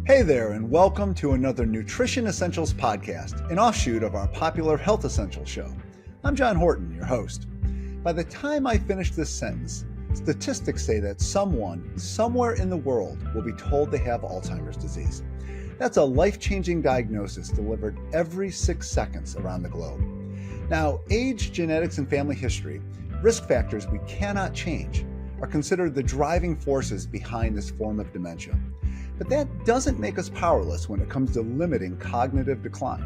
Hey there, and welcome to another Nutrition Essentials podcast, an offshoot of our popular Health Essentials show. I'm John Horton, your host. By the time I finish this sentence, statistics say that someone, somewhere in the world, will be told they have Alzheimer's disease. That's a life-changing diagnosis delivered every 6 seconds around the globe. Now, age, genetics, and family history, risk factors we cannot change, are considered the driving forces behind this form of dementia. But that doesn't make us powerless when it comes to limiting cognitive decline.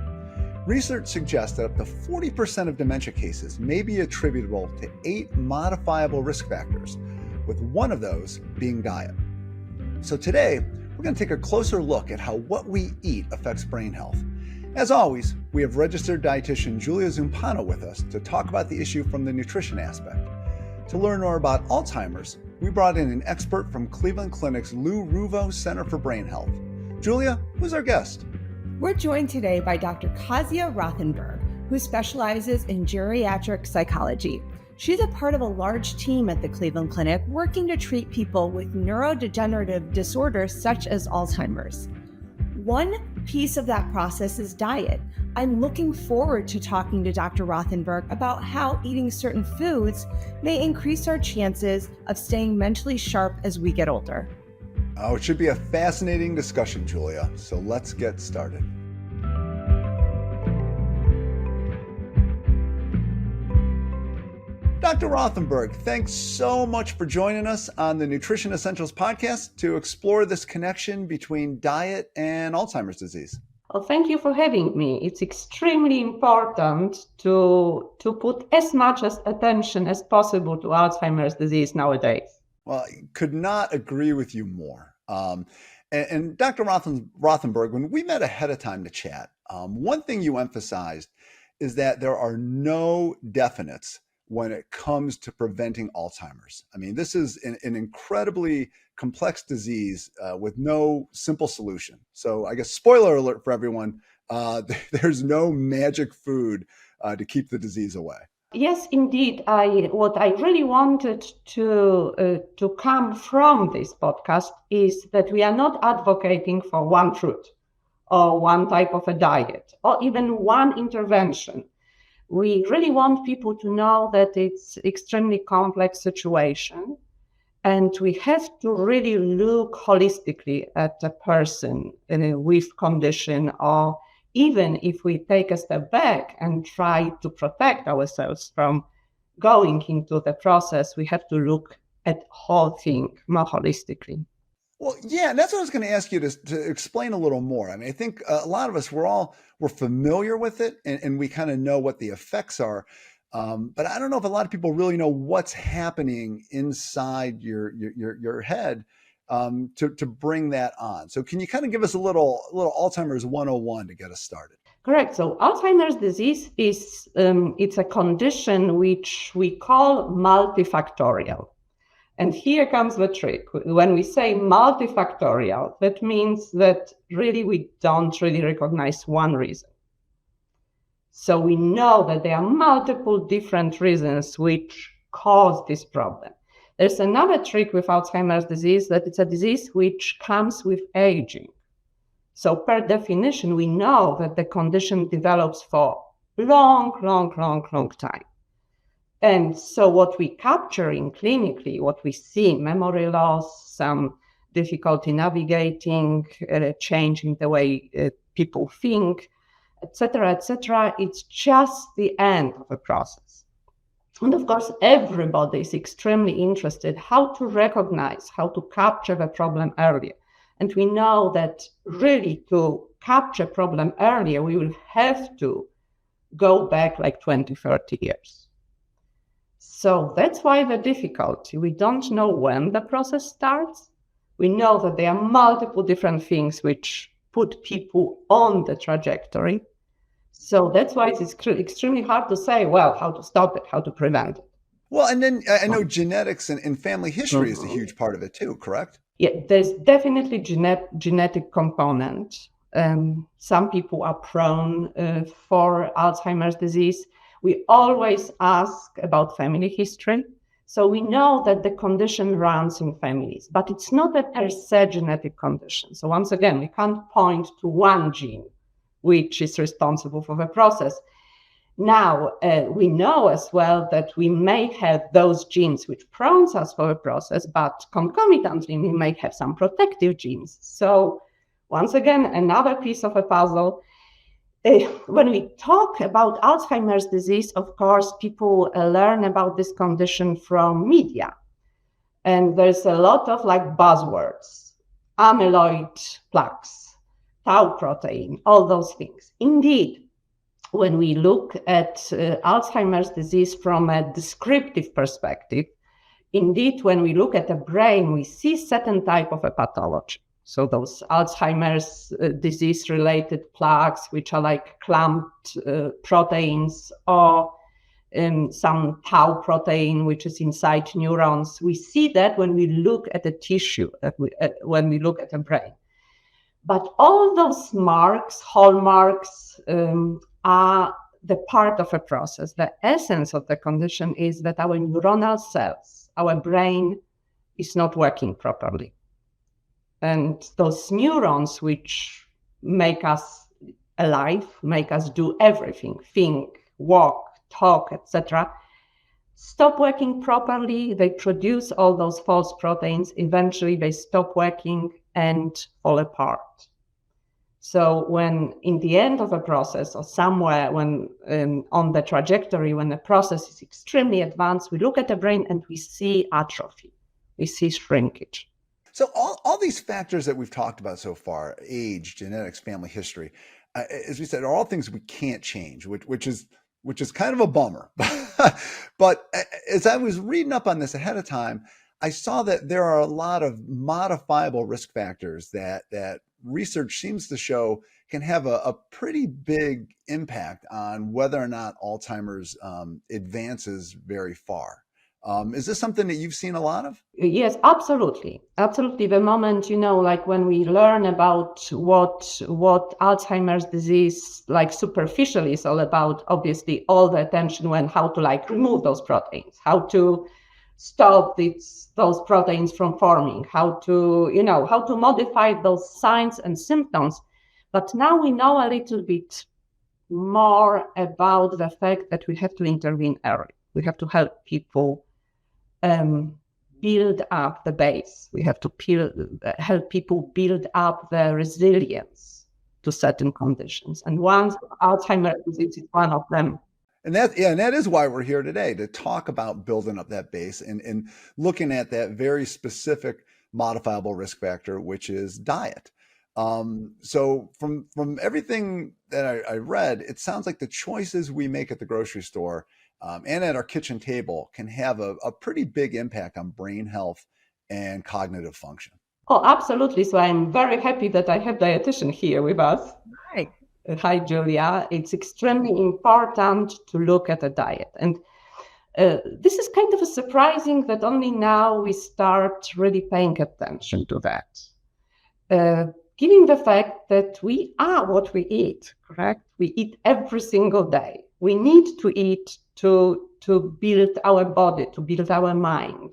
Research suggests that up to 40% of dementia cases may be attributable to 8 modifiable risk factors, with one of those being diet. So today, we're going to take a closer look at how what we eat affects brain health. As always, we have registered dietitian Julia Zumpano with us to talk about the issue from the nutrition aspect. To learn more about Alzheimer's, we brought in an expert from Cleveland Clinic's Lou Ruvo Center for Brain Health. Julia, who's our guest? We're joined today by Dr. Kasia Rothenberg, who specializes in geriatric psychology. She's a part of a large team at the Cleveland Clinic working to treat people with neurodegenerative disorders such as Alzheimer's. One piece of that process is diet. I'm looking forward to talking to Dr. Rothenberg about how eating certain foods may increase our chances of staying mentally sharp as we get older. Oh, it should be a fascinating discussion, Julia. So let's get started. Dr. Rothenberg, thanks so much for joining us on the Nutrition Essentials podcast to explore this connection between diet and Alzheimer's disease. Well, thank you for having me. It's extremely important to put as much attention as possible to Alzheimer's disease nowadays. Well, I could not agree with you more. And Dr. Rothenberg, when we met ahead of time to chat, one thing you emphasized is that there are no definites when it comes to preventing Alzheimer's. I mean, this is an incredibly complex disease with no simple solution. So I guess spoiler alert for everyone, there's no magic food to keep the disease away. Yes, indeed. What I really wanted to come from this podcast is that we are not advocating for one fruit or one type of a diet or even one intervention. We really want people to know that it's extremely complex situation, and we have to really look holistically at a person with condition, or even if we take a step back and try to protect ourselves from going into the process, we have to look at whole thing more holistically. Well, yeah, and that's what I was going to ask you to explain a little more. I mean, I think a lot of us, we're familiar with it and we kind of know what the effects are. But I don't know if a lot of people really know what's happening inside your head to bring that on. So can you kind of give us a little Alzheimer's 101 to get us started? Correct. So Alzheimer's disease is it's a condition which we call multifactorial. And here comes the trick. When we say multifactorial, that means that really we don't really recognize one reason. So we know that there are multiple different reasons which cause this problem. There's another trick with Alzheimer's disease, that it's a disease which comes with aging. So per definition, we know that the condition develops for long time. And so what we capture in clinically, what we see, memory loss, some difficulty navigating, change in the way people think, etc., it's just the end of a process. And of course, everybody is extremely interested how to recognize, how to capture the problem earlier. And we know that really to capture problem earlier, we will have to go back like 20, 30 years. So that's why the difficulty. We don't know when the process starts. We know that there are multiple different things which put people on the trajectory. So that's why it's extremely hard to say, well, how to stop it, how to prevent it. Well, and then I know genetics and family history is a huge part of it too, correct? Yeah, there's definitely genetic component. Some people are prone for Alzheimer's disease. We always ask about family history. So we know that the condition runs in families, but it's not a per se genetic condition. So once again, we can't point to one gene which is responsible for the process. Now, we know as well that we may have those genes which prone us for a process, but concomitantly, we may have some protective genes. So once again, another piece of a puzzle. When we talk about Alzheimer's disease, of course, people learn about this condition from media. And there's a lot of like buzzwords, amyloid plaques, tau protein, all those things. Indeed, when we look at Alzheimer's disease from a descriptive perspective, indeed, when we look at the brain, we see certain type of a pathology. So those Alzheimer's disease-related plaques, which are like clumped proteins, or some tau protein, which is inside neurons. We see that when we look at the tissue, when we look at the brain. But all those marks, hallmarks, are the part of a process. The essence of the condition is that our neuronal cells, our brain, is not working properly. And those neurons which make us alive, make us do everything, think, walk, talk, etc., stop working properly. They produce all those false proteins. Eventually, they stop working and fall apart. So when in the end of a process or somewhere when on the trajectory, when the process is extremely advanced, we look at the brain and we see atrophy, we see shrinkage. So all these factors that we've talked about so far, age, genetics, family history, as we said, are all things we can't change, which is kind of a bummer. But as I was reading up on this ahead of time, I saw that there are a lot of modifiable risk factors that research seems to show can have a pretty big impact on whether or not Alzheimer's advances very far. Is this something that you've seen a lot of? Yes, absolutely. Absolutely. The moment, like when we learn about what Alzheimer's disease, like superficially is all about, obviously all the attention went how to like remove those proteins, how to stop those proteins from forming, how to modify those signs and symptoms. But now we know a little bit more about the fact that we have to intervene early. We have to help people build up the base. We have to help people build up the resilience to certain conditions. And once Alzheimer's disease is one of them. And that is why we're here today, to talk about building up that base and looking at that very specific modifiable risk factor, which is diet. So from everything that I read, it sounds like the choices we make at the grocery store and at our kitchen table can have a pretty big impact on brain health and cognitive function. Oh, absolutely. So I'm very happy that I have dietitian here with us. Hi. Hi, Julia. It's extremely important to look at the diet. And this is kind of surprising that only now we start really paying attention to that. Given the fact that we are what we eat, correct? We eat every single day. We need to eat to build our body, to build our mind.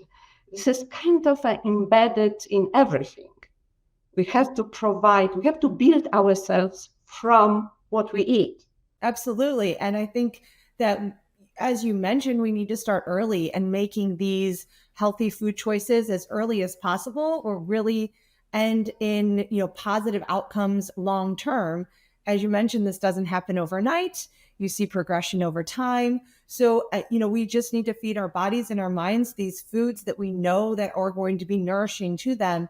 This is kind of embedded in everything. We have to build ourselves from what we eat. Absolutely. And I think that, as you mentioned, we need to start early and making these healthy food choices as early as possible, or really end in positive outcomes long term. As you mentioned, this doesn't happen overnight. You see progression over time. So, we just need to feed our bodies and our minds these foods that we know that are going to be nourishing to them.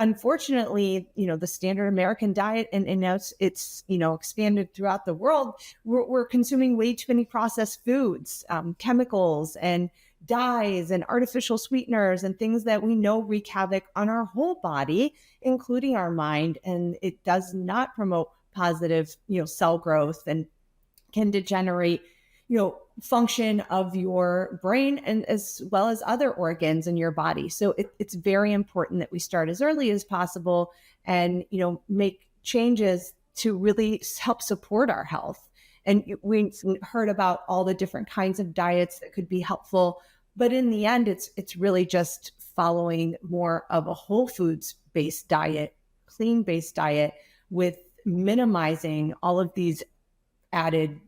Unfortunately, the standard American diet, and now it's expanded throughout the world, we're consuming way too many processed foods, chemicals and dyes and artificial sweeteners and things that we know wreak havoc on our whole body, including our mind. And it does not promote positive, cell growth, and can degenerate, function of your brain and as well as other organs in your body. So it's very important that we start as early as possible and, make changes to really help support our health. And we've heard about all the different kinds of diets that could be helpful, But in the end, it's really just following more of a whole foods based diet, clean based diet, with minimizing all of these added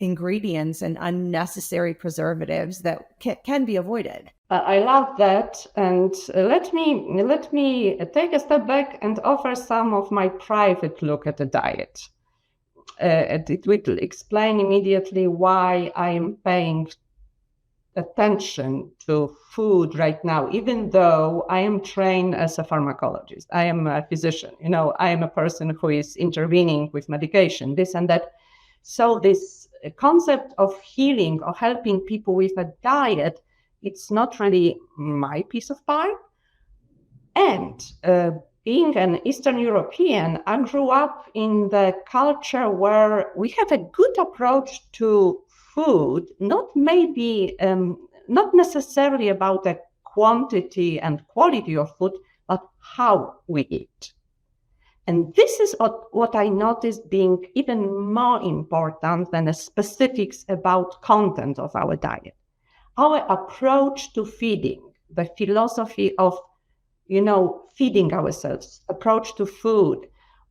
ingredients and unnecessary preservatives that can be avoided. I love that, and let me take a step back and offer some of my private look at the diet. It will explain immediately why I am paying attention to food right now, even though I am trained as a pharmacologist. I am a physician. I am a person who is intervening with medication, this and that. So this concept of healing or helping people with a diet, it's not really my piece of pie. And being an Eastern European, I grew up in the culture where we have a good approach to food, not necessarily about the quantity and quality of food, but how we eat. And this is what I noticed being even more important than the specifics about content of our diet. Our approach to feeding, the philosophy of, feeding ourselves, approach to food,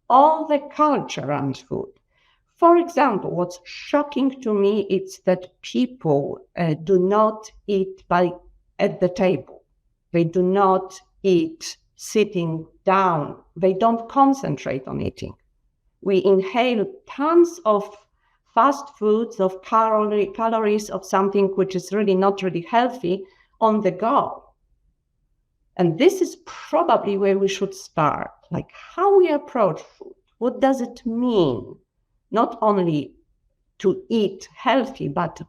all the culture around food. For example, what's shocking to me is that people do not eat at the table. They do not eat sitting down. They don't concentrate on eating. We inhale tons of fast foods, of calories, of something which is really not really healthy on the go. And this is probably where we should start, like how we approach food. What does it mean? Not only to eat healthy, but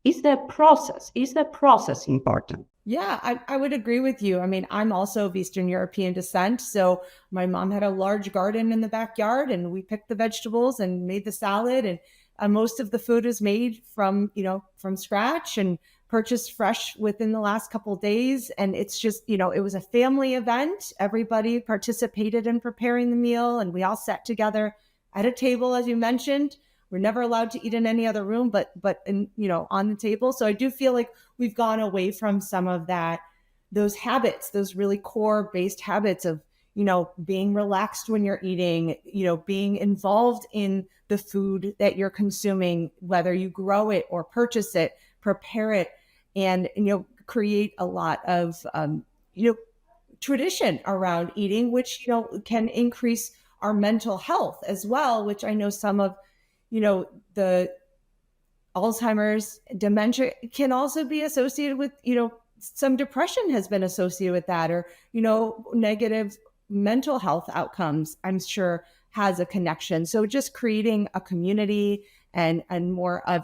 is the process important? Yeah, I would agree with you. I mean, I'm also of Eastern European descent. So my mom had a large garden in the backyard and we picked the vegetables and made the salad. And most of the food is made from scratch and purchased fresh within the last couple of days. And it's just, it was a family event. Everybody participated in preparing the meal and we all sat together at a table, as you mentioned. We're never allowed to eat in any other room, but in, on the table. So I do feel like we've gone away from some of those habits, those really core based habits of, being relaxed when you're eating, being involved in the food that you're consuming, whether you grow it or purchase it, prepare it, and, create a lot of, tradition around eating, which, can increase our mental health as well, which I know some of, the Alzheimer's, dementia can also be associated with, some depression has been associated with that, or, negative mental health outcomes, I'm sure has a connection. So just creating a community and more of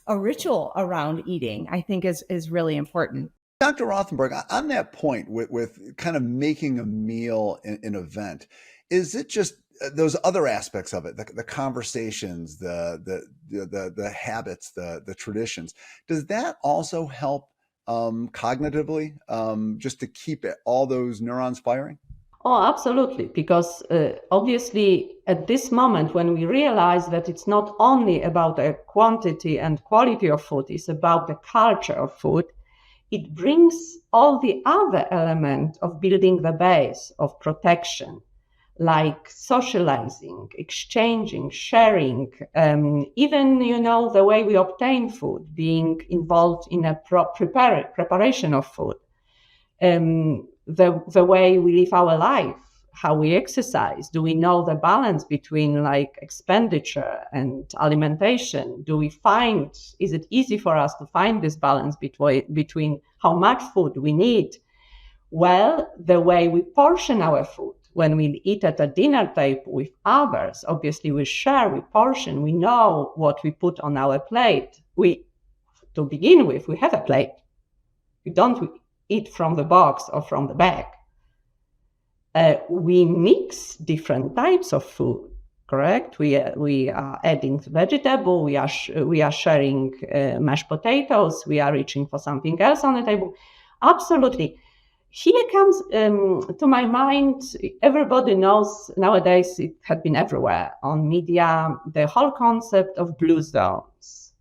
a ritual around eating, I think is really important. Dr. Rothenberg, on that point with kind of making a meal an event, is it just those other aspects of it, the conversations, the habits, the traditions, does that also help cognitively, just to keep all those neurons firing? Oh, absolutely. Because obviously at this moment, when we realize that it's not only about the quantity and quality of food, it's about the culture of food, it brings all the other elements of building the base of protection, like socializing, exchanging, sharing, even, the way we obtain food, being involved in a preparation of food, the way we live our life, how we exercise. Do we know the balance between expenditure and alimentation? Is it easy for us to find this balance between how much food we need? Well, the way we portion our food. When we eat at a dinner table with others, obviously we share, we portion, we know what we put on our plate. To begin with, we have a plate. We don't eat from the box or from the bag. We mix different types of food, correct? We are adding vegetable, we are sharing mashed potatoes, we are reaching for something else on the table. Absolutely. Here comes to my mind, everybody knows nowadays, it had been everywhere on media, the whole concept of blue zones.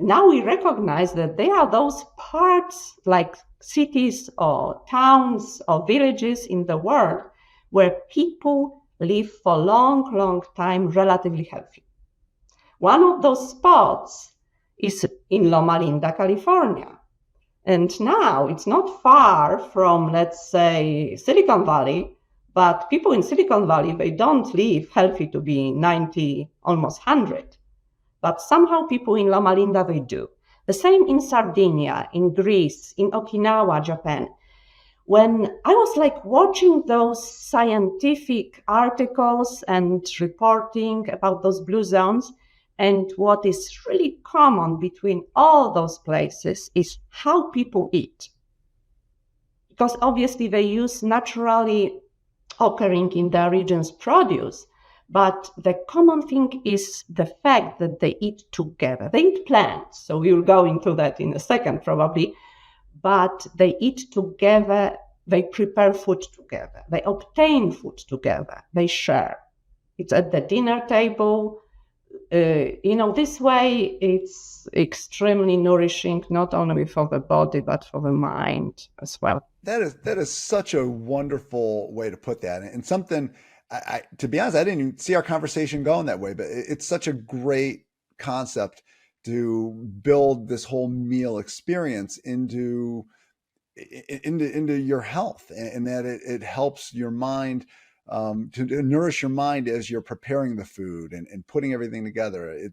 now we recognize that there are those parts like cities or towns or villages in the world where people live for long time relatively healthy. One of those spots is in Loma Linda, California. And now it's not far from, let's say, Silicon Valley, but people in Silicon Valley, they don't live healthy to be 90, almost 100. But somehow people in Loma Linda, they do. The same in Sardinia, in Greece, in Okinawa, Japan. When I was like watching those scientific articles and reporting about those blue zones, and what is really common between all those places is how people eat. Because obviously they use naturally occurring in their regions produce, but the common thing is the fact that they eat together. They eat plants, so we will go into that in a second probably, but they eat together, they prepare food together, they obtain food together, they share. It's at the dinner table. This way it's extremely nourishing, not only for the body, but for the mind as well. That is such a wonderful way to put that. And something, I to be honest, I didn't even see our conversation going that way, but it's such a great concept to build this whole meal experience into your health, and that it helps your mind to nourish your mind as you're preparing the food and putting everything together. It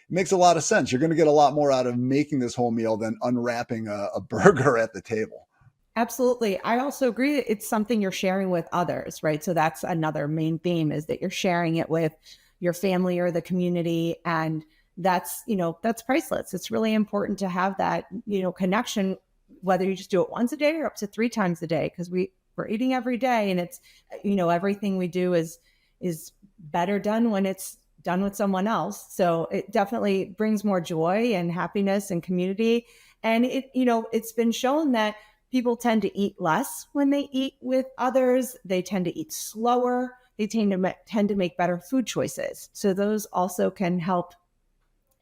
makes a lot of sense. You're going to get a lot more out of making this whole meal than unwrapping a burger at the table. Absolutely. I also agree that it's something you're sharing with others, right? So that's another main theme, is that you're sharing it with your family or the community. And that's priceless. It's really important to have that, connection, whether you just do it once a day or up to 3 times a day, because we're eating every day, and it's, everything we do is better done when it's done with someone else. So it definitely brings more joy and happiness and community. And it's been shown that people tend to eat less when they eat with others. They tend to eat slower. They tend to make better food choices. So those also can help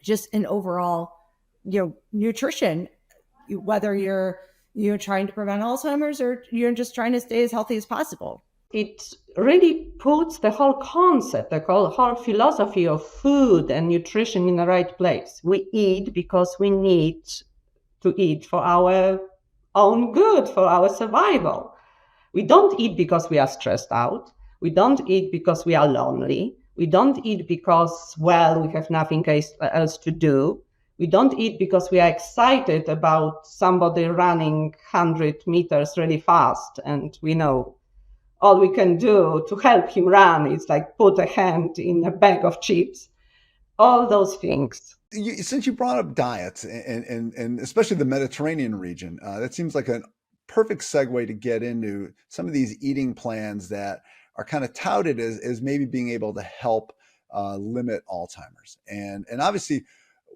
just in overall, nutrition, whether you're trying to prevent Alzheimer's or you're just trying to stay as healthy as possible. It really puts the whole concept, the whole philosophy of food and nutrition in the right place. We eat because we need to eat for our own good, for our survival. We don't eat because we are stressed out. We don't eat because we are lonely. We don't eat because, we have nothing else to do. We don't eat because we are excited about somebody running 100 meters really fast, and we know all we can do to help him run is like put a hand in a bag of chips. All those things. Since you brought up diets and especially the Mediterranean region, that seems like a perfect segue to get into some of these eating plans that are kind of touted as maybe being able to help limit Alzheimer's. And obviously,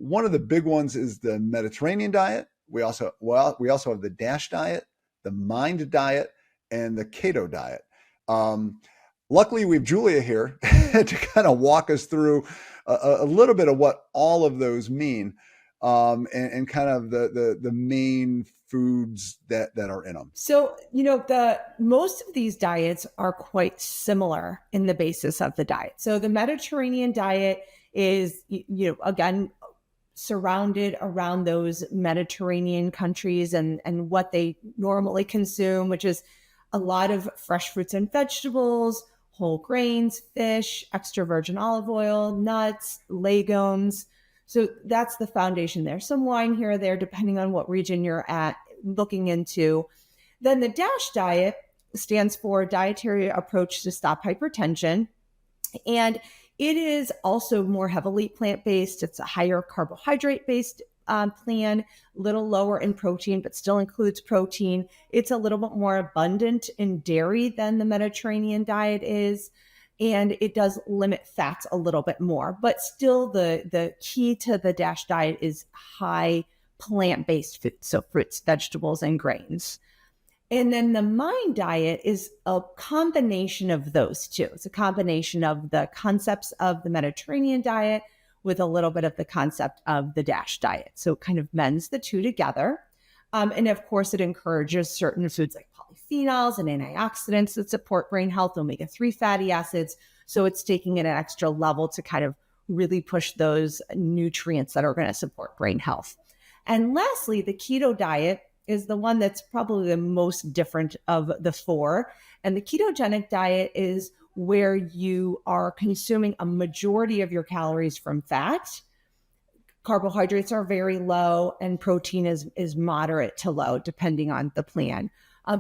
one of the big ones is the Mediterranean diet. We also have the DASH diet, the MIND diet, and the Keto diet. Luckily, we have Julia here to kind of walk us through a little bit of what all of those mean, and kind of the main foods that are in them. So, the most of these diets are quite similar in the basis of the diet. So the Mediterranean diet is, again, surrounded around those Mediterranean countries and what they normally consume, which is a lot of fresh fruits and vegetables, whole grains, fish, extra virgin olive oil, nuts, legumes. So that's the foundation there. Some wine here or there, depending on what region you're at looking into. Then the DASH diet stands for Dietary Approach to Stop Hypertension. And it is also more heavily plant-based. It's a higher carbohydrate-based plan, a little lower in protein, but still includes protein. It's a little bit more abundant in dairy than the Mediterranean diet is. And it does limit fats a little bit more. But still, the key to the DASH diet is high plant-based foods, so fruits, vegetables, and grains. And then the MIND diet is a combination of those two. It's a combination of the concepts of the Mediterranean diet with a little bit of the concept of the DASH diet. So it kind of mends the two together. And of course, it encourages certain foods like polyphenols and antioxidants that support brain health, omega-3 fatty acids. So it's taking it an extra level to kind of really push those nutrients that are going to support brain health. And lastly, the keto diet is the one that's probably the most different of the four. And the ketogenic diet is where you are consuming a majority of your calories from fat. Carbohydrates are very low, and protein is moderate to low, depending on the plan.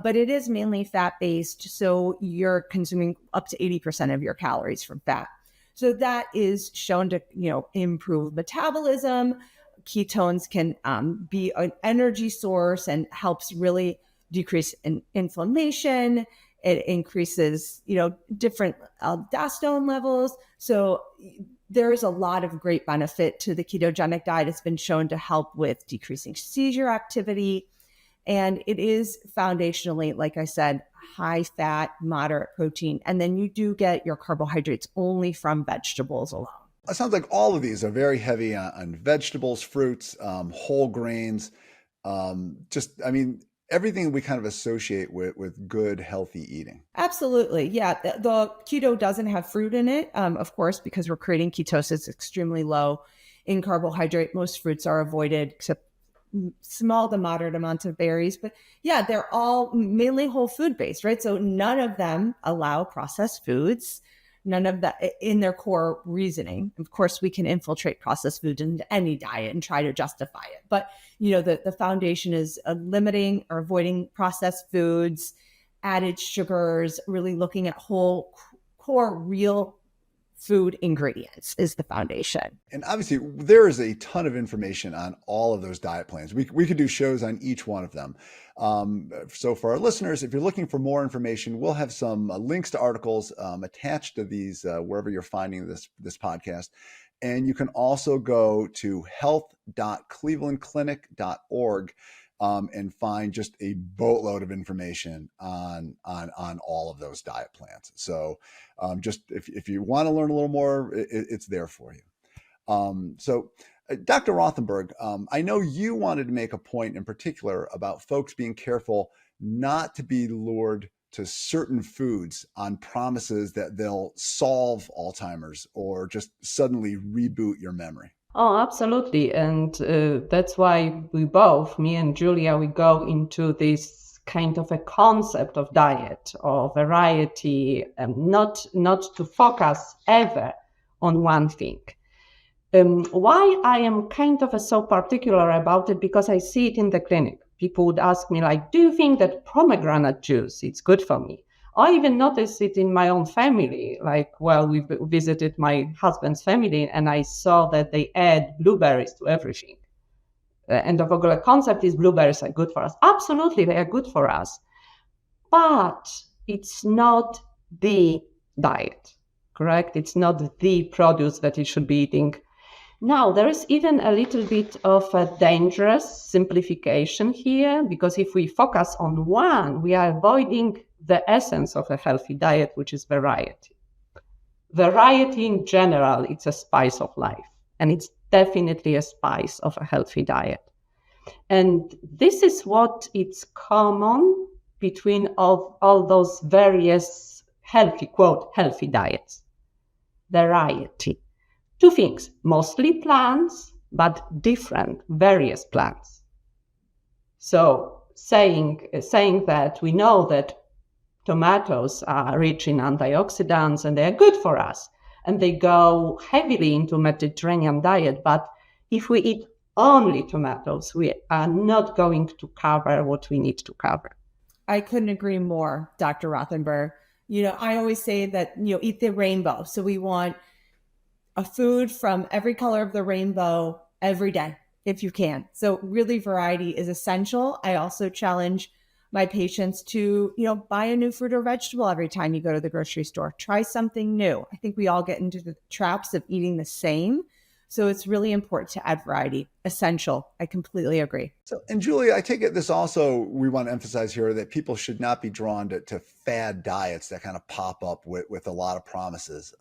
But it is mainly fat-based, so you're consuming up to 80% of your calories from fat. So that is shown to, improve metabolism. Ketones can be an energy source and helps really decrease inflammation. It increases, different aldosterone levels. So there's a lot of great benefit to the ketogenic diet. It's been shown to help with decreasing seizure activity. And it is foundationally, like I said, high fat, moderate protein. And then you do get your carbohydrates only from vegetables alone. It sounds like all of these are very heavy on vegetables, fruits, whole grains, everything we kind of associate with good, healthy eating. Absolutely. Yeah. The keto doesn't have fruit in it, of course, because we're creating ketosis extremely low in carbohydrate. Most fruits are avoided, except small to moderate amounts of berries. But yeah, they're all mainly whole food based, right? So none of them allow processed foods. None of that in their core reasoning. Of course, we can infiltrate processed food into any diet and try to justify it. But, the foundation is limiting or avoiding processed foods, added sugars, really looking at whole core real food ingredients is the foundation. And obviously, there is a ton of information on all of those diet plans. We could do shows on each one of them. So for our listeners, if you're looking for more information, we'll have some links to articles attached to these wherever you're finding this podcast. And you can also go to health.clevelandclinic.org and find just a boatload of information on all of those diet plans. So just if you want to learn a little more, it's there for you. So Dr. Rothenberg, I know you wanted to make a point in particular about folks being careful not to be lured to certain foods on promises that they'll solve Alzheimer's or just suddenly reboot your memory. Oh, absolutely. And that's why me and Julia, we go into this kind of a concept of diet or variety, not to focus ever on one thing. Why I am kind of so particular about it, because I see it in the clinic. People would ask me, do you think that pomegranate juice is good for me? I even noticed it in my own family. We visited my husband's family and I saw that they add blueberries to everything. And the regular concept is blueberries are good for us. Absolutely, they are good for us. But it's not the diet, correct? It's not the produce that you should be eating. Now, there is even a little bit of a dangerous simplification here, because if we focus on one, we are avoiding the essence of a healthy diet, which is variety. Variety in general, it's a spice of life, and it's definitely a spice of a healthy diet. And this is what it's common between all those various healthy, quote, healthy diets. Variety. Two things, mostly plants, but different, various plants. So saying that we know that tomatoes are rich in antioxidants and they're good for us, and they go heavily into Mediterranean diet, but if we eat only tomatoes, we are not going to cover what we need to cover. I couldn't agree more, Dr. Rothenberg. I always say that, eat the rainbow. So we want a food from every color of the rainbow every day, if you can. So really variety is essential. I also challenge my patients to, buy a new fruit or vegetable every time you go to the grocery store. Try something new. I think we all get into the traps of eating the same. So it's really important to add variety. Essential. I completely agree. So, and Julia, I take it this also, we want to emphasize here that people should not be drawn to fad diets that kind of pop up with a lot of promises.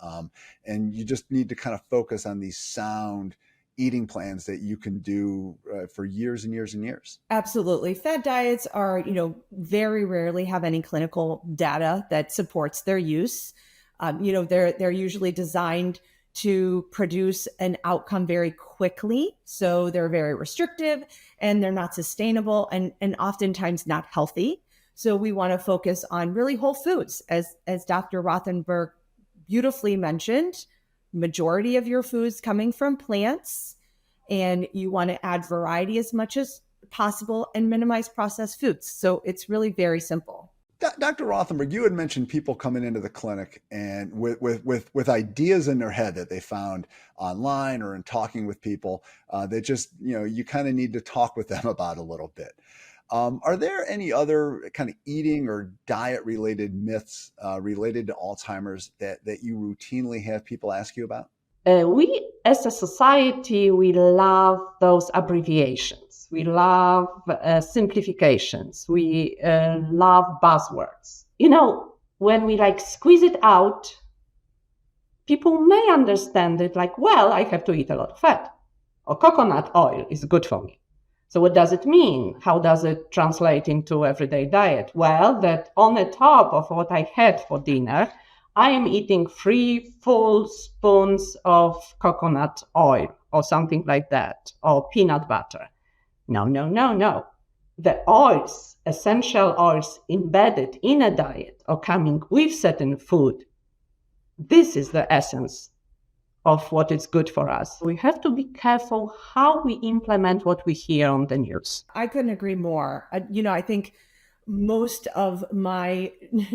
And you just need to kind of focus on these sound eating plans that you can do for years and years and years. Absolutely. Fad diets are, very rarely have any clinical data that supports their use. They're usually designed to produce an outcome very quickly. So they're very restrictive and they're not sustainable and oftentimes not healthy. So we want to focus on really whole foods. As Dr. Rothenberg beautifully mentioned, majority of your foods coming from plants, and you want to add variety as much as possible and minimize processed foods. So it's really very simple. Dr. Rothenberg, you had mentioned people coming into the clinic and with ideas in their head that they found online or in talking with people that just, you kind of need to talk with them about a little bit. Are there any other kind of eating or diet related myths related to Alzheimer's that you routinely have people ask you about? We, as a society, we love those abbreviations. We love simplifications. We love buzzwords. When we squeeze it out, people may understand it well, I have to eat a lot of fat, or coconut oil is good for me. So what does it mean? How does it translate into everyday diet? Well, that on the top of what I had for dinner, I am eating 3 full spoons of coconut oil or something like that, or peanut butter. No. The oils, essential oils embedded in a diet or coming with certain food, this is the essence of what is good for us. We have to be careful how we implement what we hear on the news. I couldn't agree more. I think most of my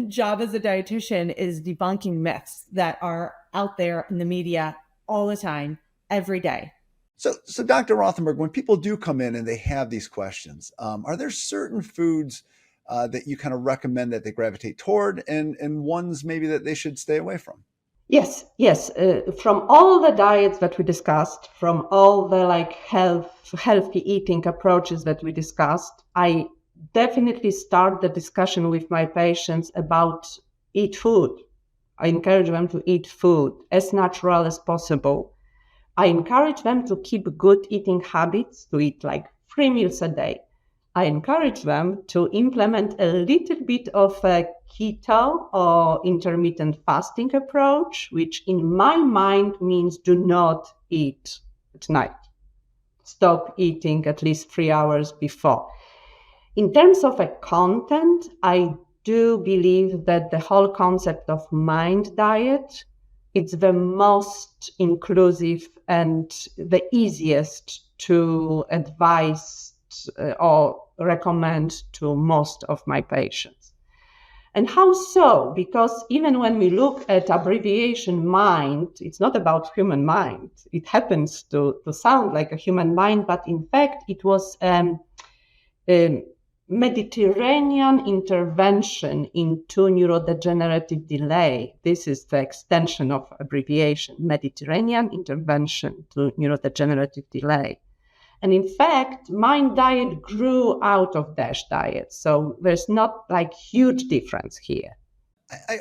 job as a dietitian is debunking myths that are out there in the media all the time, every day. So Dr. Rothenberg, when people do come in and they have these questions, are there certain foods that you kind of recommend that they gravitate toward and ones maybe that they should stay away from? Yes. From all the diets that we discussed, from all the healthy eating approaches that we discussed, I definitely start the discussion with my patients about eat food. I encourage them to eat food as natural as possible. I encourage them to keep good eating habits, to eat 3 meals a day. I encourage them to implement a little bit of a keto or intermittent fasting approach, which in my mind means do not eat at night. Stop eating at least 3 hours before. In terms of a content, I do believe that the whole concept of mind diet, it's the most inclusive and the easiest to advise or recommend to most of my patients. And how so? Because even when we look at abbreviation mind, it's not about human mind. It happens to sound like a human mind, but in fact, it was a Mediterranean intervention into neurodegenerative delay. This is the extension of abbreviation, Mediterranean intervention to neurodegenerative delay. And in fact, mind diet grew out of DASH diet. So there's not huge difference here.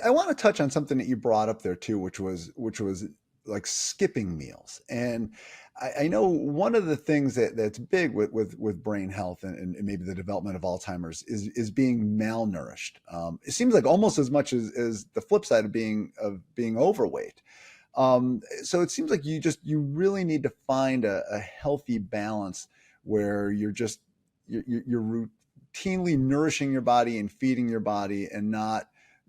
I want to touch on something that you brought up there too, which was skipping meals. And I know one of the things that's big with brain health and maybe the development of Alzheimer's is being malnourished. It seems like almost as much as the flip side of being overweight. So it seems like you really need to find a healthy balance where you're routinely nourishing your body and feeding your body and not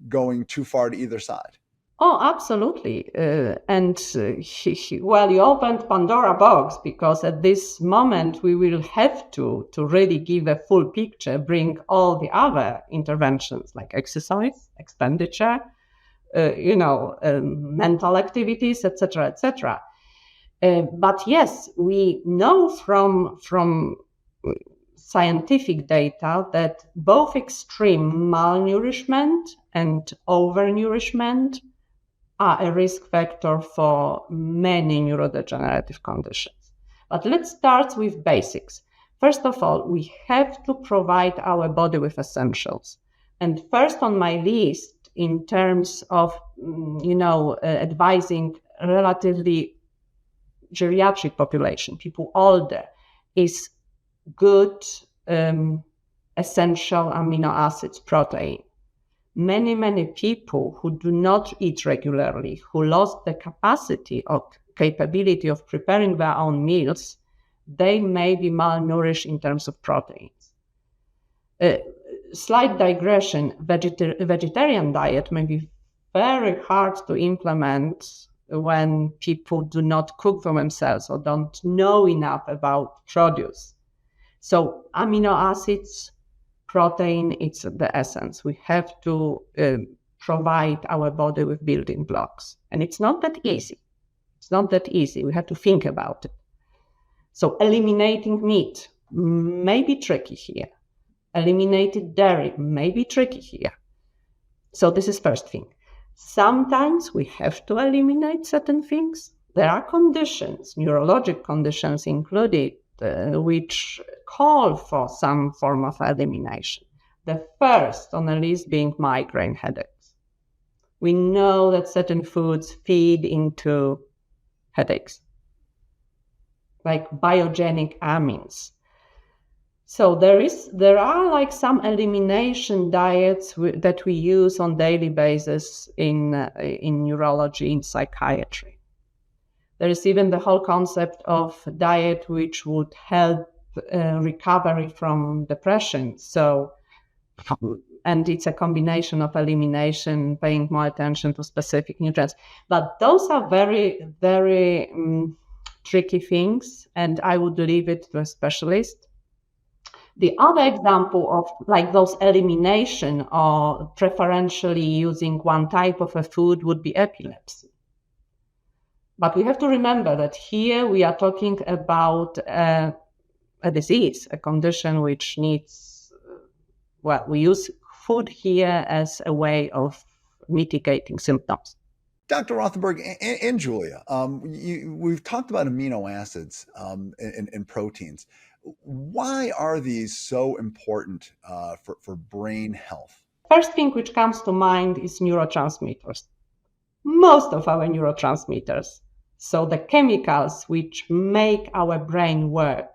going too far to either side. Oh, absolutely. Well, you opened Pandora box, because at this moment we will have to really give a full picture, bring all the other interventions like exercise, expenditure, mental activities, etc., etc. But yes, we know from scientific data that both extreme malnourishment and overnourishment are a risk factor for many neurodegenerative conditions. But let's start with basics. First of all, we have to provide our body with essentials. And first on my list, in terms of, advising relatively geriatric population, people older, is good essential amino acids, protein. Many people who do not eat regularly, who lost the capacity or capability of preparing their own meals, they may be malnourished in terms of proteins. Slight digression, vegetarian diet may be very hard to implement when people do not cook for themselves or don't know enough about produce. So amino acids, protein, it's the essence. We have to provide our body with building blocks. And it's not that easy. It's not that easy. We have to think about it. So eliminating meat may be tricky here. Eliminating dairy may be tricky here. So this is first thing. Sometimes we have to eliminate certain things. There are conditions, neurologic conditions included, which call for some form of elimination. The first on the list being migraine headaches. We know that certain foods feed into headaches, like biogenic amines. So there are like some elimination diets that we use on daily basis in neurology, in psychiatry. There is even the whole concept of diet which would help recovery from depression. And it's a combination of elimination, paying more attention to specific nutrients. But those are very, very tricky things, and I would leave it to a specialist. The other example of like those elimination or preferentially using one type of a food would be epilepsy. But we have to remember that here we are talking about a disease, a condition which needs, we use food here as a way of mitigating symptoms. Dr. Rothenberg and Julia, we've talked about amino acids and proteins. Why are these so important for brain health? First thing which comes to mind is neurotransmitters. Most of our neurotransmitters, so the chemicals which make our brain work,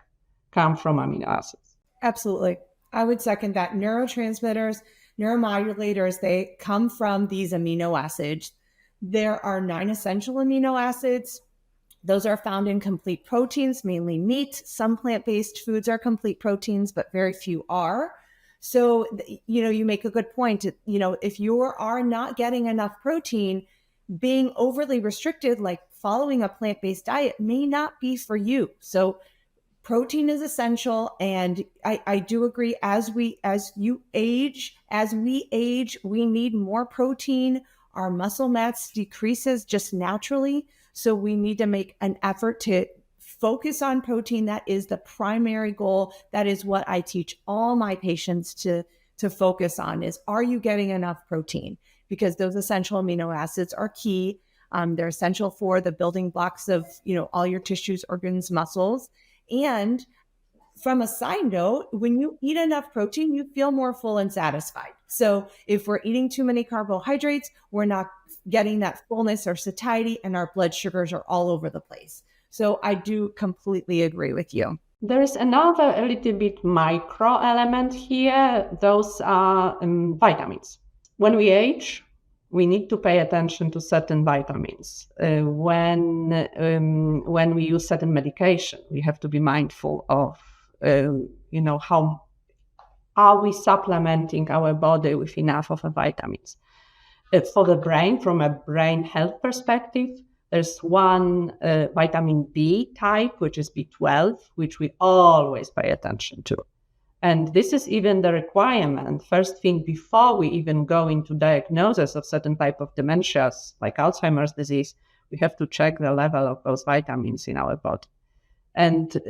come from amino acids. Absolutely. I would second that. Neurotransmitters, neuromodulators, they come from these amino acids. There are 9 essential amino acids. Those are found in complete proteins, mainly meat. Some plant-based foods are complete proteins, but very few are. So, you make a good point. If you are not getting enough protein, being overly restricted, like following a plant-based diet, may not be for you. So protein is essential. And I do agree, as we age, we need more protein. Our muscle mass decreases just naturally. So we need to make an effort to focus on protein. That is the primary goal. That is what I teach all my patients to focus on is, are you getting enough protein? Because those essential amino acids are key. They're essential for the building blocks of, all your tissues, organs, muscles. And from a side note, when you eat enough protein, you feel more full and satisfied. So if we're eating too many carbohydrates, we're not getting that fullness or satiety, and our blood sugars are all over the place. So I do completely agree with you. There is another a little bit micro element here. Those are vitamins. When we age, we need to pay attention to certain vitamins. When we use certain medication, we have to be mindful of, how are we supplementing our body with enough of the vitamins. For the brain, from a brain health perspective, there's one vitamin B type, which is B12, which we always pay attention to. And this is even the requirement, first thing, before we even go into diagnosis of certain type of dementias, like Alzheimer's disease, we have to check the level of those vitamins in our body. And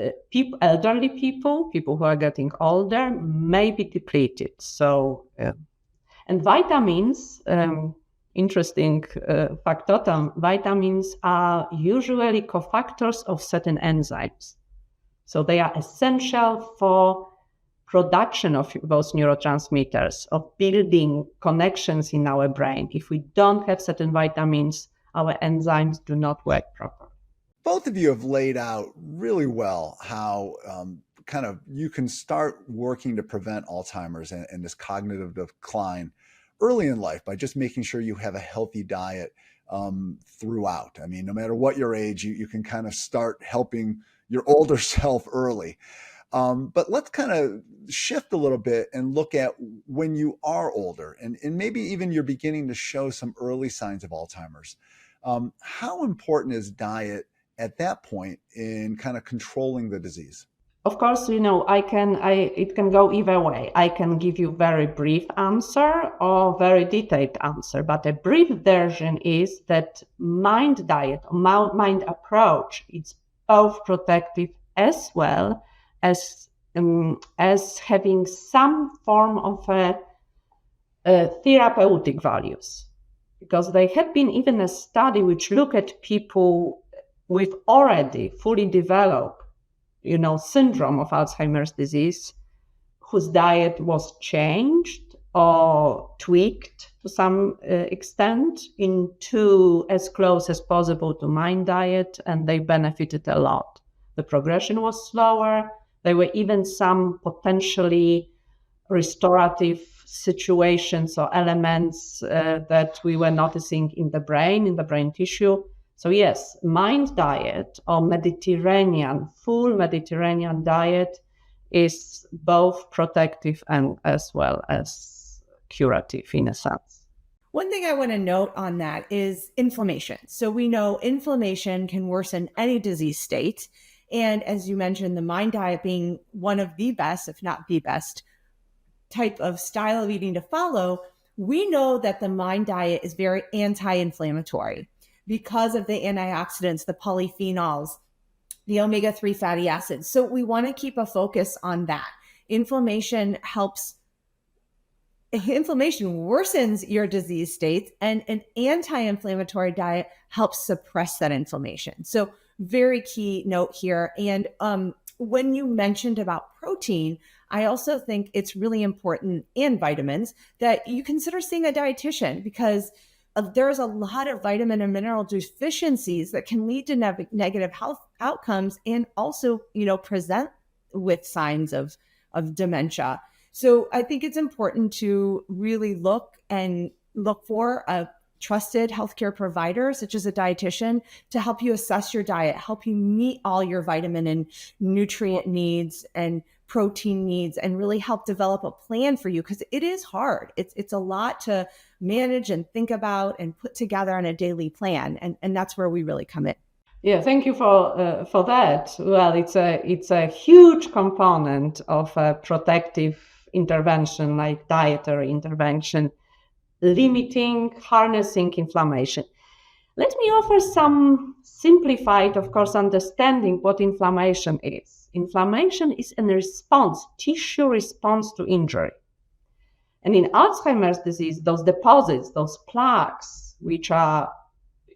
elderly people who are getting older, may be depleted. So, and vitamins, interesting factotum, vitamins are usually cofactors of certain enzymes. So they are essential for production of those neurotransmitters, of building connections in our brain. If we don't have certain vitamins, our enzymes do not work properly. Both of you have laid out really well how kind of you can start working to prevent Alzheimer's and this cognitive decline early in life by just making sure you have a healthy diet throughout. I mean, no matter what your age, you can kind of start helping your older self early. But let's kind of shift a little bit and look at when you are older and maybe even you're beginning to show some early signs of Alzheimer's. How important is diet at that point in kind of controlling the disease? Of course, it can go either way. I can give you very brief answer or very detailed answer, but a brief version is that mind diet, mind approach, it's both protective as well as having some form of therapeutic values. Because there had been even a study which looked at people with already fully developed, syndrome of Alzheimer's disease, whose diet was changed or tweaked to some extent into as close as possible to mind diet, and they benefited a lot. The progression was slower. There were even some potentially restorative situations or elements that we were noticing in the brain tissue. So yes, mind diet or full Mediterranean diet is both protective and as well as curative in a sense. One thing I want to note on that is inflammation. So we know inflammation can worsen any disease state. And as you mentioned, the mind diet being one of the best, if not the best, type of style of eating to follow, we know that the mind diet is very anti-inflammatory because of the antioxidants, the polyphenols, the omega-3 fatty acids. So we want to keep a focus on that. Inflammation worsens your disease states, and an anti-inflammatory diet helps suppress that inflammation. So very key note here. And when you mentioned about protein, I also think it's really important, and vitamins, that you consider seeing a dietitian, because there's a lot of vitamin and mineral deficiencies that can lead to negative health outcomes and also, present with signs of dementia. So I think it's important to really look for a trusted healthcare provider, such as a dietitian, to help you assess your diet, help you meet all your vitamin and nutrient needs and protein needs, and really help develop a plan for you, because it is hard. It's a lot to manage and think about and put together on a daily plan, and that's where we really come in. Yeah, thank you for that. Well, it's a huge component of a protective intervention, like dietary intervention, limiting, harnessing inflammation. Let me offer some simplified, of course, understanding what inflammation is. Inflammation is a response, tissue response to injury. And in Alzheimer's disease, those deposits, those plaques, which are,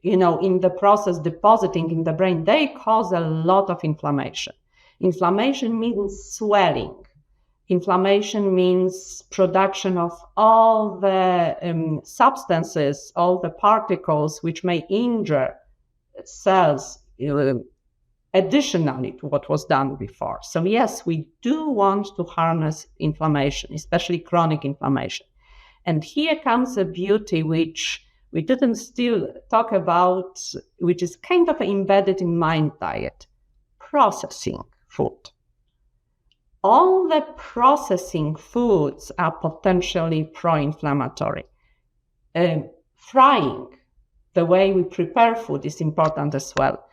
in the process depositing in the brain, they cause a lot of inflammation. Inflammation means swelling. Inflammation means production of all the substances, all the particles which may injure cells additionally to what was done before. So yes, we do want to harness inflammation, especially chronic inflammation. And here comes a beauty which we didn't still talk about, which is kind of embedded in mind diet: processing food. All the processing foods are potentially pro-inflammatory. Frying, the way we prepare food, is important as well.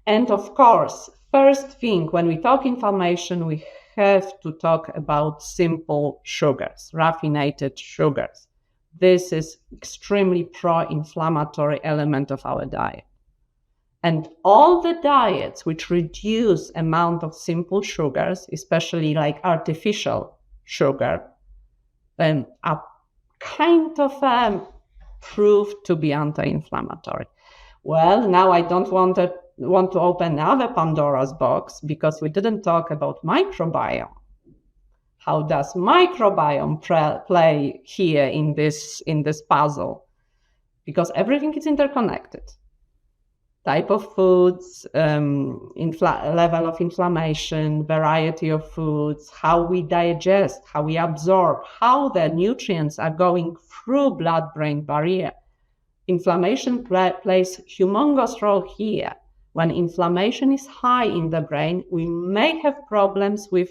And of course, first thing, when we talk inflammation, we have to talk about simple sugars, raffinated sugars. This is extremely pro-inflammatory element of our diet. And all the diets which reduce amount of simple sugars, especially like artificial sugar, are kind of proved to be anti-inflammatory. Well, now I don't want to open another Pandora's box, because we didn't talk about microbiome. How does microbiome play here in this puzzle? Because everything is interconnected. Type of foods, level of inflammation, variety of foods, how we digest, how we absorb, how the nutrients are going through blood-brain barrier. Inflammation plays humongous role here. When inflammation is high in the brain, we may have problems with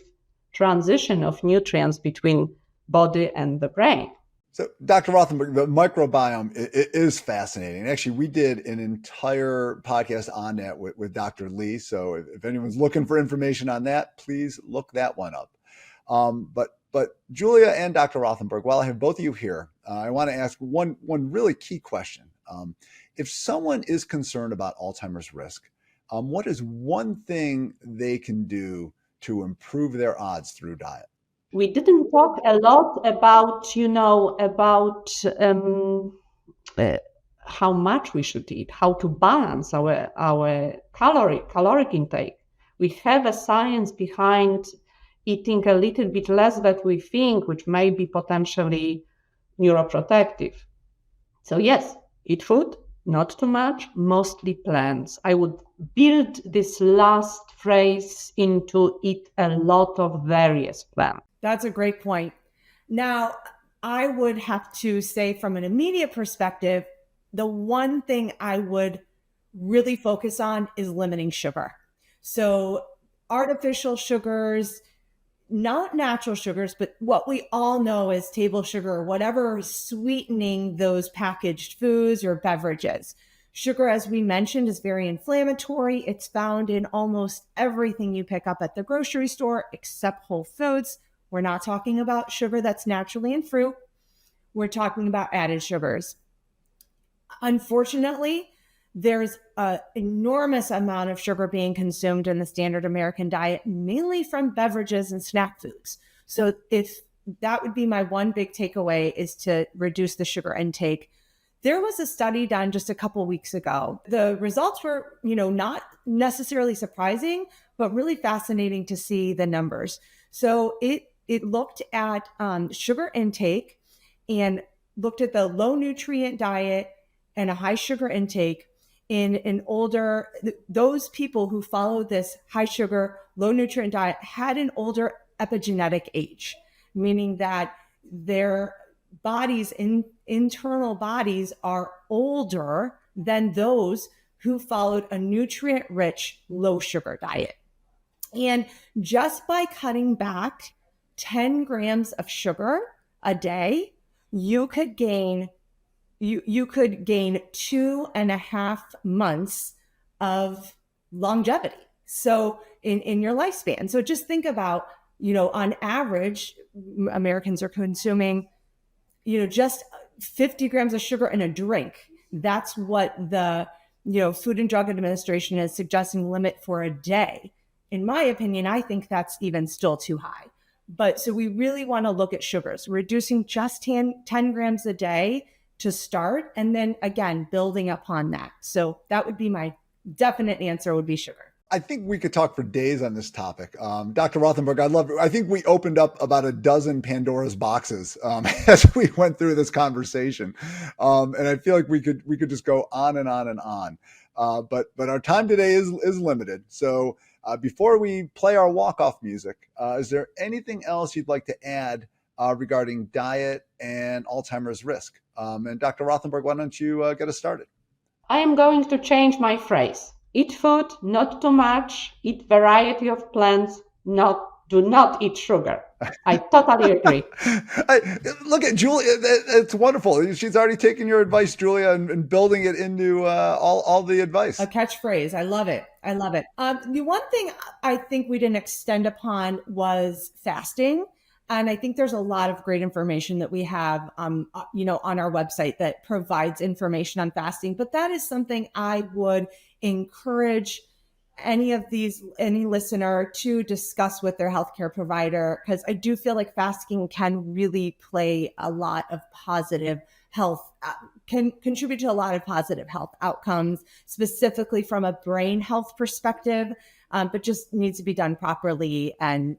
transition of nutrients between body and the brain. So, Dr. Rothenberg, the microbiome is fascinating. Actually, we did an entire podcast on that with Dr. Lee. So if anyone's looking for information on that, please look that one up. But Julia and Dr. Rothenberg, while I have both of you here, I want to ask one really key question. If someone is concerned about Alzheimer's risk, what is one thing they can do to improve their odds through diet? We didn't talk a lot about, how much we should eat, how to balance our caloric intake. We have a science behind eating a little bit less than we think, which may be potentially neuroprotective. So yes, eat food, not too much, mostly plants. I would build this last phrase into eat a lot of various plants. That's a great point. Now, I would have to say from an immediate perspective, the one thing I would really focus on is limiting sugar. So artificial sugars, not natural sugars, but what we all know as table sugar or whatever is sweetening those packaged foods or beverages. Sugar, as we mentioned, is very inflammatory. It's found in almost everything you pick up at the grocery store except whole foods. We're not talking about sugar that's naturally in fruit. We're talking about added sugars. Unfortunately, there's an enormous amount of sugar being consumed in the standard American diet, mainly from beverages and snack foods. So if that would be my one big takeaway, is to reduce the sugar intake. There was a study done just a couple weeks ago. The results were, not necessarily surprising, but really fascinating to see the numbers. So it looked at sugar intake and looked at the low nutrient diet and a high sugar intake in those people who followed this high sugar, low nutrient diet had an older epigenetic age, meaning that their bodies, internal bodies, are older than those who followed a nutrient-rich, low sugar diet. And just by cutting back 10 grams of sugar a day, you could gain 2.5 months of longevity. So in your lifespan. So just think about, on average, Americans are consuming, just 50 grams of sugar in a drink. That's what the, Food and Drug Administration is suggesting limit for a day. In my opinion, I think that's even still too high. But so we really want to look at sugars, reducing just 10 grams a day to start, and then again, building upon that. So that would be my definite answer, would be sugar. I think we could talk for days on this topic. Dr. Rothenberg, I think we opened up about a dozen Pandora's boxes as we went through this conversation. And I feel like we could just go on and on and on. But our time today is limited. So before we play our walk-off music, is there anything else you'd like to add regarding diet and Alzheimer's risk? And Dr. Rothenberg, why don't you get us started? I am going to change my phrase. Eat food, not too much. Eat variety of plants. Do not eat sugar. I totally agree. Look at Julia. It's wonderful. She's already taken your advice, Julia, and building it into all the advice. A catchphrase. I love it. The one thing I think we didn't extend upon was fasting. And I think there's a lot of great information that we have, on our website that provides information on fasting. But that is something I would encourage any listener to discuss with their healthcare provider, because I do feel like fasting can really play a lot of positive health, can contribute to a lot of positive health outcomes, specifically from a brain health perspective, but just needs to be done properly and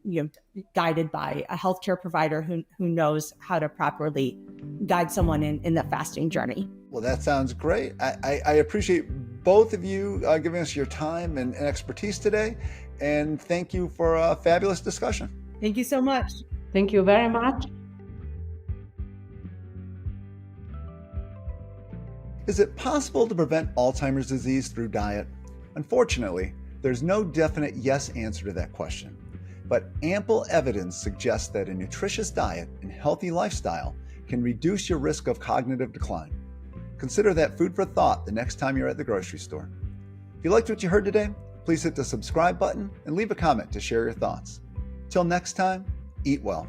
guided by a healthcare provider who knows how to properly guide someone in the fasting journey. Well, that sounds great. I appreciate both of you giving us your time and expertise today. And thank you for a fabulous discussion. Thank you so much. Thank you very much. Is it possible to prevent Alzheimer's disease through diet? Unfortunately, there's no definite yes answer to that question. But ample evidence suggests that a nutritious diet and healthy lifestyle can reduce your risk of cognitive decline. Consider that food for thought the next time you're at the grocery store. If you liked what you heard today, please hit the subscribe button and leave a comment to share your thoughts. Till next time, eat well.